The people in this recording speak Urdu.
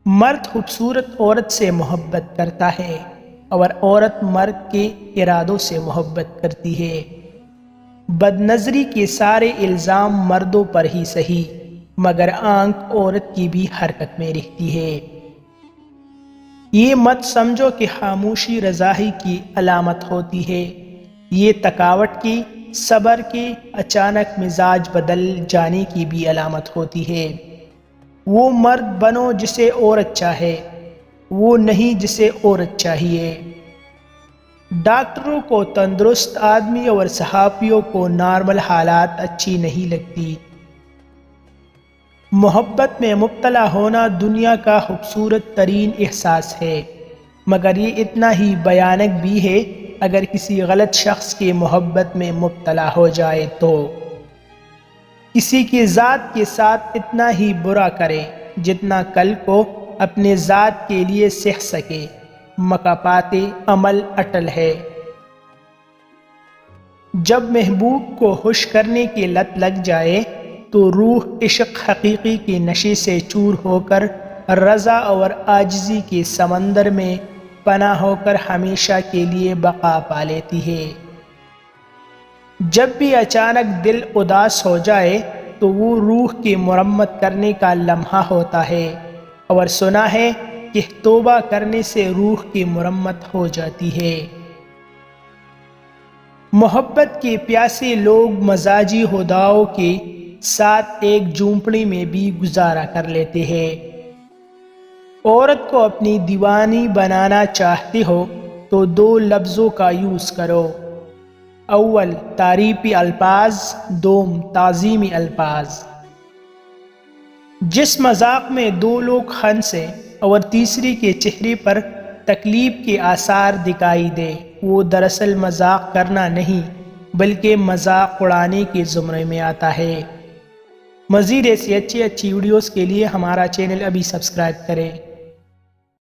مرد خوبصورت عورت سے محبت کرتا ہے اور عورت مرد کے ارادوں سے محبت کرتی ہے۔ بد نظری کے سارے الزام مردوں پر ہی صحیح، مگر آنکھ عورت کی بھی حرکت میں رہتی ہے۔ یہ مت سمجھو کہ خاموشی رضائی کی علامت ہوتی ہے، یہ تھکاوٹ کی، صبر کی، اچانک مزاج بدل جانے کی بھی علامت ہوتی ہے۔ وہ مرد بنو جسے عورت چاہے، وہ نہیں جسے عورت چاہیے۔ ڈاکٹروں کو تندرست آدمی اور صحافیوں کو نارمل حالات اچھی نہیں لگتی۔ محبت میں مبتلا ہونا دنیا کا خوبصورت ترین احساس ہے، مگر یہ اتنا ہی بھیانک بھی ہے اگر کسی غلط شخص کی محبت میں مبتلا ہو جائے تو۔ کسی کی ذات کے ساتھ اتنا ہی برا کرے جتنا کل کو اپنے ذات کے لیے سہ سکے، مکافات عمل اٹل ہے۔ جب محبوب کو خوش کرنے کی لت لگ جائے تو روح عشق حقیقی کے نشے سے چور ہو کر رضا اور عاجزی کے سمندر میں پناہ ہو کر ہمیشہ کے لیے بقا پا لیتی ہے۔ جب بھی اچانک دل اداس ہو جائے تو وہ روح کی مرمت کرنے کا لمحہ ہوتا ہے، اور سنا ہے کہ توبہ کرنے سے روح کی مرمت ہو جاتی ہے۔ محبت کے پیاسے لوگ مزاجی ہداؤں کے ساتھ ایک جھونپڑی میں بھی گزارا کر لیتے ہیں۔ عورت کو اپنی دیوانی بنانا چاہتے ہو تو دو لفظوں کا یوز کرو، اول تعریفی الفاظ، دوم تعظیمی الفاظ۔ جس مذاق میں دو لوگ ہنسیں اور تیسری کے چہرے پر تکلیف کے آثار دکھائی دے، وہ دراصل مذاق کرنا نہیں بلکہ مذاق اڑانے کے زمرے میں آتا ہے۔ مزید ایسی اچھی ویڈیوز کے لیے ہمارا چینل ابھی سبسکرائب کریں۔